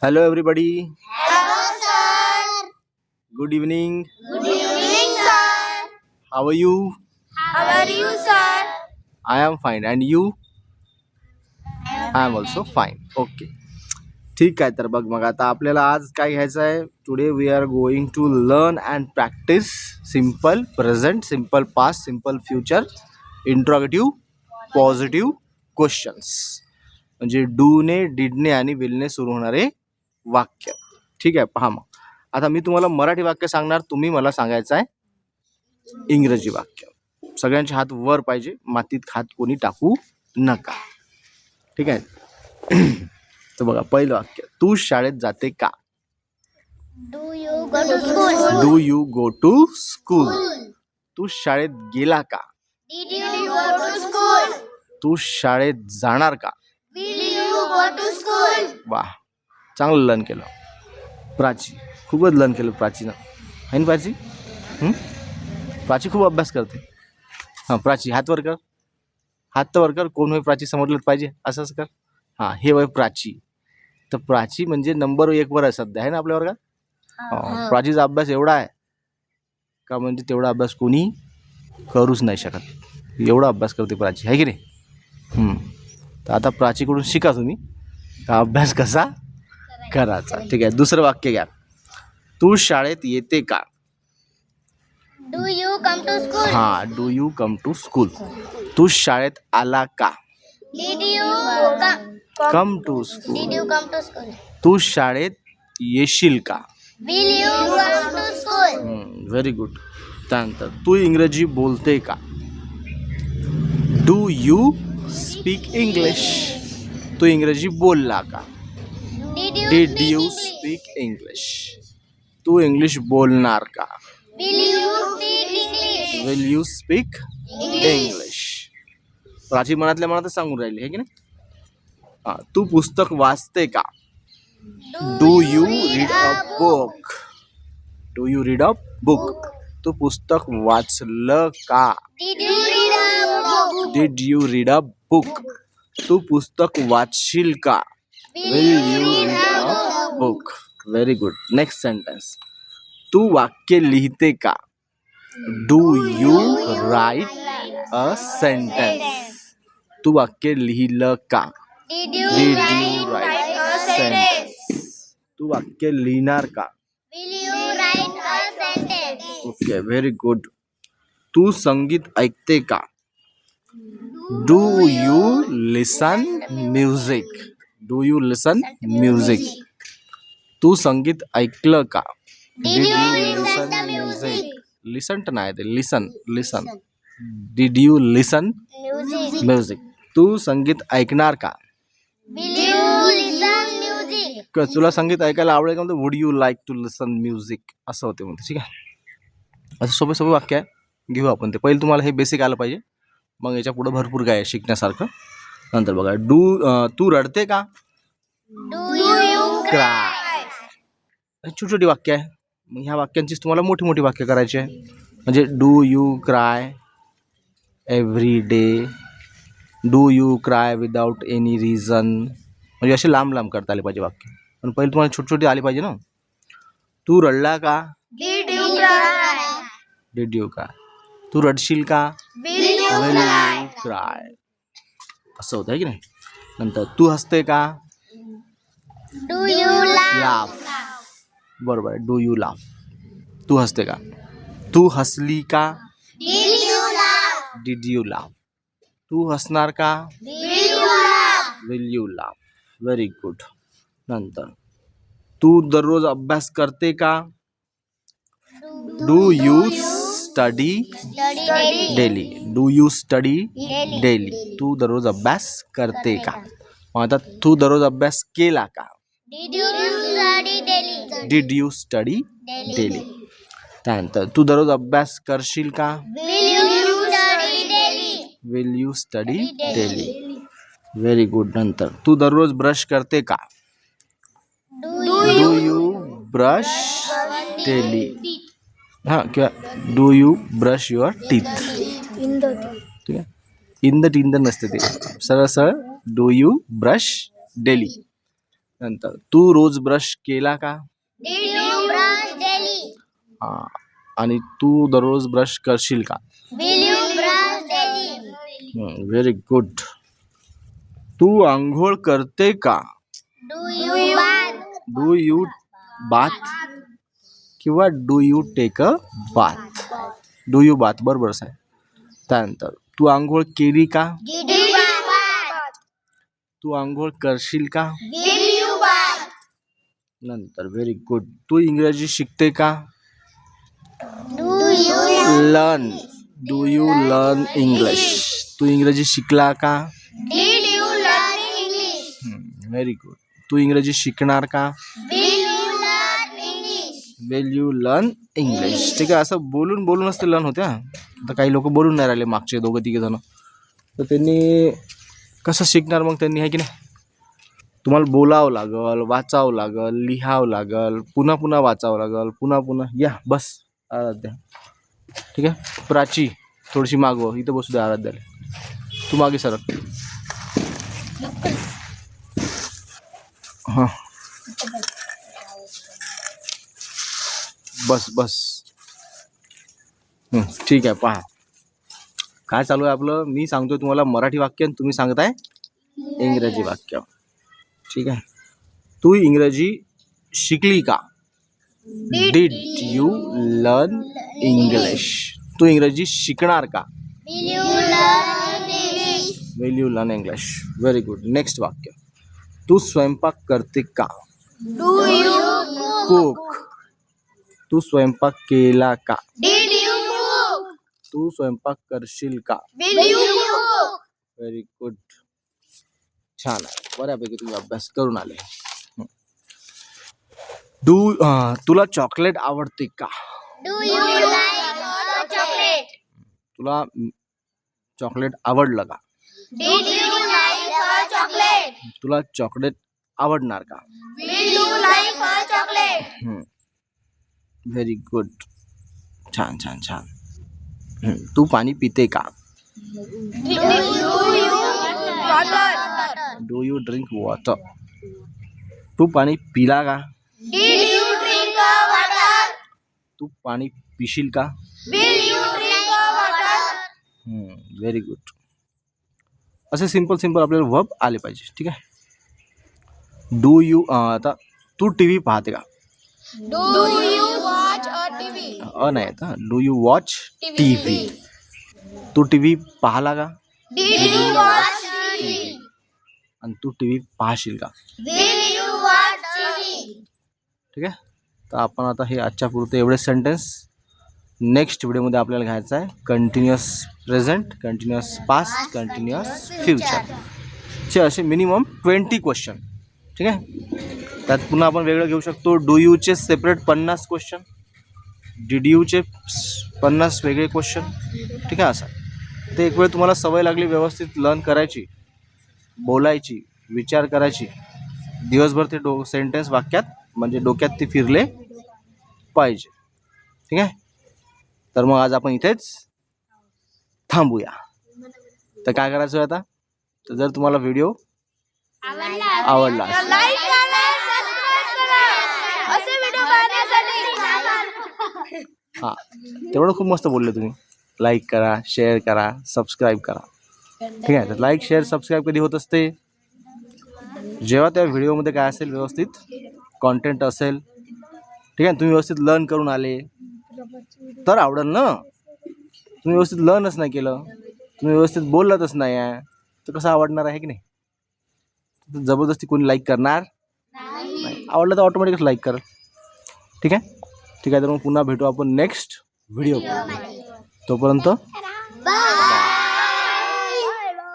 Hello, everybody. Hello, sir. Good evening. Good evening, sir. How are you? How are you, sir? I am fine. And you? I am also fine. Okay. ठीक आहे. तर बघ मग आता आपल्याला आज काय घ्यायचं आहे. Today we are going to learn and practise simple present, simple past, simple future, interrogative, positive questions. म्हणजे डूने, डिडने आणि विलने सुरू होणारे वाक्य. ठीक आहे. पहा मग आता मी तुम्हाला मराठी वाक्य सांगणार, तुम्ही मला सांगायचं आहे इंग्रजी वाक्य. सगळ्यांचे हात वर पाहिजे, मातीत हात कोणी टाकू नका. ठीक आहे. तर बघा पहिलं वाक्य, तू शाळेत जाते का? Do you go to school? Do you go to school? तू शाळेत गेला का? Did you go to school? तू शाळेत जाणार का? Will you go to school? वाह, चांगलं लर्न केलं. प्राची, खूपच लर्न केलं प्राचीनं, आहे ना प्राची? प्राची खूप अभ्यास करते. हां प्राची, हात वर कर, हात तर वर कर. कोण होय प्राची समजलं पाहिजे, असंच कर. हां, हे वय प्राची. तर प्राची म्हणजे नंबर 1 वर आहे सध्या, आहे ना आपल्या वर्गात. प्राचीचा अभ्यास एवढा आहे का, म्हणजे तेवढा अभ्यास कोणी करूच नाही शकत. एवढा अभ्यास करते प्राची, आहे की नाही? तर आता प्राचीकडून शिका तुम्ही का अभ्यास कसा करायचा. ठीक आहे. दुसरं वाक्य घ्या, तू शाळेत येते का? Do you come to school? हां, do you come to school? तू शाळेत आला का? Did you come to school. come to school? तू शाळेत येशील का? Will you come to school? Very good. त्यानंतर तू इंग्रजी बोलते का? Do you speak English? तू इंग्रजी बोलला का? Did you speak English? तू इंग्लिश बोलणार का? Will you speak English? Will you speak English? Prachi मनातल्या मनातच सांगून राहिली, आहे की नाही? हां, तू पुस्तक वाचते का? Do you read a book? Do you read a book? तू पुस्तक वाचलं का? Did you read a book? Did you read a book? तू पुस्तक वाचशील का? Will you read a book? Very good. Next sentence, तू वाक्य लिहिते का? Do you write a sentence? तू वाक्य लिहिलं का? Did you did write you a write sentence? Sentence? तू वाक्य लिहिणार का? Will you write a sentence? Okay, very good. तू संगीत ऐकते का? Do you listen music? Do you listen music? तू संगीत ऐकलं का? Did you listen to music? Listen नाही ते, listen listen. Did you listen Music. Music? तू संगीत ऐकणार का? Will you listen music? तुला संगीत ऐकायला आवडेल का? म्हणतो would you like to listen music, असं होते म्हणते. ठीक आहे. असं सोपे सोपे वाक्य आहे, घेऊ आपण ते. पहिले तुम्हाला हे बेसिक आलं पाहिजे, मग याच्या पुढं भरपूर काय आहे शिकण्यासारखं. नंतर बघा, तू रडते का? Do you cry. छोटी छोटी वाक्य आहे, मग ह्या वाक्यांचीच तुम्हाला मोठी मोठी वाक्य करायची आहे. म्हणजे do you cry every day? Do you cry without any reason? म्हणजे असे लांब लांब करता आले पाहिजे वाक्य, पण पहिले तुम्हाला छोटी छोटी आली पाहिजे ना. तू रडला का? Did you cry? Did you cry? तू रडशील का? Will you will cry? You cry? असं होतं, आहे की नाही? नंतर तू हसते का? Do you laugh? लाफ. बरोबर आहे, डू यू लाफ? तू हसते का? तू हसली का? Did you laugh? Did you laugh? तू हसणार का? Will you laugh? Will you laugh? Very good. नंतर तू दररोज अभ्यास करते का? Do you study Study daily? Do you study daily. Daily? तू दररोज अभ्यास करते का? मग आता तू दररोज अभ्यास केला का? Did you study daily? Did you study daily? त्यानंतर तू दररोज अभ्यास करशील का? Will you study daily? Will you study daily? Very good. नंतर तू दररोज ब्रश करते का? Do you brush daily? हां, किंवा do you brush your teeth? ठीक आहे. इन द नसते ते, सरळ सरळ डू यू ब्रश डेली? नंतर तू रोज ब्रश केला का? Did you brush daily? हा. आणि तू दररोज ब्रश करशील का? Will you brush daily? Very good. तू आंघोळ करते का? Do you bath? Do you bath किंवा do you take a bath? Do you bath बरोबरच आहे. त्यानंतर तू आंघोळ केली का? Did you bath? तू आंघोळ करशील का? Will you bath? नंतर व्हेरी गुड. तू इंग्रजी शिकते का? Do you learn. Do you learn English? तू इंग्रजी शिकला का? Did you learn English? Very good. तू इंग्रजी शिकणार का? Will you learn English? Will you learn English? ठीक आहे. असं बोलून बोलूनच ते लर्न होते. आता काही लोक बोलून नाही राहिले, मागचे 2-3 जण, तर त्यांनी कसं शिकणार मग त्यांनी, आहे की नाही? तुम्हाला बोलावं लागल, वाचावं लागल, लिहावं लागल, पुन्हा पुन्हा वाचावं लागल, पुन्हा पुन्हा. या बस आराध्या. ठीक आहे. प्राची थोडीशी मागव, इथं बसू द्या आराध्याला. तू मागे सरक. हां बस बस. ठीक आहे. पहा काय चालू आहे आपलं. मी सांगतोय तुम्हाला मराठी वाक्य आणि तुम्ही सांगताय इंग्रजी वाक्य. ठीक आहे. तू इंग्रजी शिकली का? Did you learn English? तू इंग्रजी शिकणार का? Will you learn English? Will you learn English? Very good. Next वाक्य. तू स्वयंपाक करते का? Do you cook? कुक. तू स्वयंपाक केला का? Did you cook? तू स्वयंपाक करशील का? Will you cook? Very good. छान आहे. बऱ्यापैकी तुम्ही अभ्यास करून आले. तुला चॉकलेट आवडते का? Do you like hot chocolate? तुला चॉकलेट आवडलं का? Did you like hot chocolate? तुला चॉकलेट आवडणार का? Will you like hot chocolate? Very good. छान छान छान. तू पाणी पिते का? Do you water? Do you drink water? तू पाणी पिला का? Did you drink water? तू पाणी पिशील का? Will you drink water? Very good. असे सिंपल आपल्याला वर्ब आले पाहिजे. ठीक आहे. डू यू आता तू टी व्ही पाहते का? Do you watch a TV? नाही आता do you watch T V? तू टी व्ही पाहला का? Did you watch TV? आणि तू टी व्ही पाहशील का? Will you watch TV? ठीक आहे. तर आपण आता हे आजच्या पुरते एवढे सेंटेन्स. नेक्स्ट व्हिडिओमध्ये आपल्याला घ्यायचं आहे continuous present, continuous past, continuous future चे असे मिनिमम 20 क्वेश्चन. ठीक आहे. त्यात पुन्हा आपण वेगळं घेऊ शकतो. डू यूचे सेपरेट 50 क्वेश्चन, डीड यूचे 50 वेगळे क्वेश्चन. ठीक आहे. असं ते एक वेळ तुम्हाला सवय लागली व्यवस्थित लर्न करायची, बोलायची, विचार करायची, दिवसभर ते सेंटेन्स वाक्यात म्हणजे डोक्यात ते फिरले पाहिजे. ठीक आहे. तर मग आज आपण इथेच थांबूया. तर काय करायचं आता, तर जर तुम्हाला व्हिडिओ आवडला असेल, लाईक करा, सबस्क्राइब करा असे व्हिडिओ पाहण्यासाठी. हां तेवढं खूप मस्त बोलले तुम्ही. लाईक करा, शेअर करा, सबस्क्राईब करा. ठीक आहे. तर लाईक शेअर सबस्क्राईब कधी होत असते, जेव्हा त्या व्हिडिओमध्ये काय असेल व्यवस्थित कॉन्टेंट असेल. ठीक आहे. तुम्ही व्यवस्थित लर्न करून आले तर आवडेल ना. तुम्ही व्यवस्थित लर्नच नाही केलं, तुम्ही व्यवस्थित बोललातच नाही आहे, तर कसं आवडणार आहे की नाही. जबरदस्ती कोणी लाईक करणार नाही. आवडलं तर ऑटोमॅटिकच लाईक करा. ठीक आहे. ठीक आहे. तर मग पुन्हा भेटू आपण नेक्स्ट व्हिडिओ. तोपर्यंत बाय.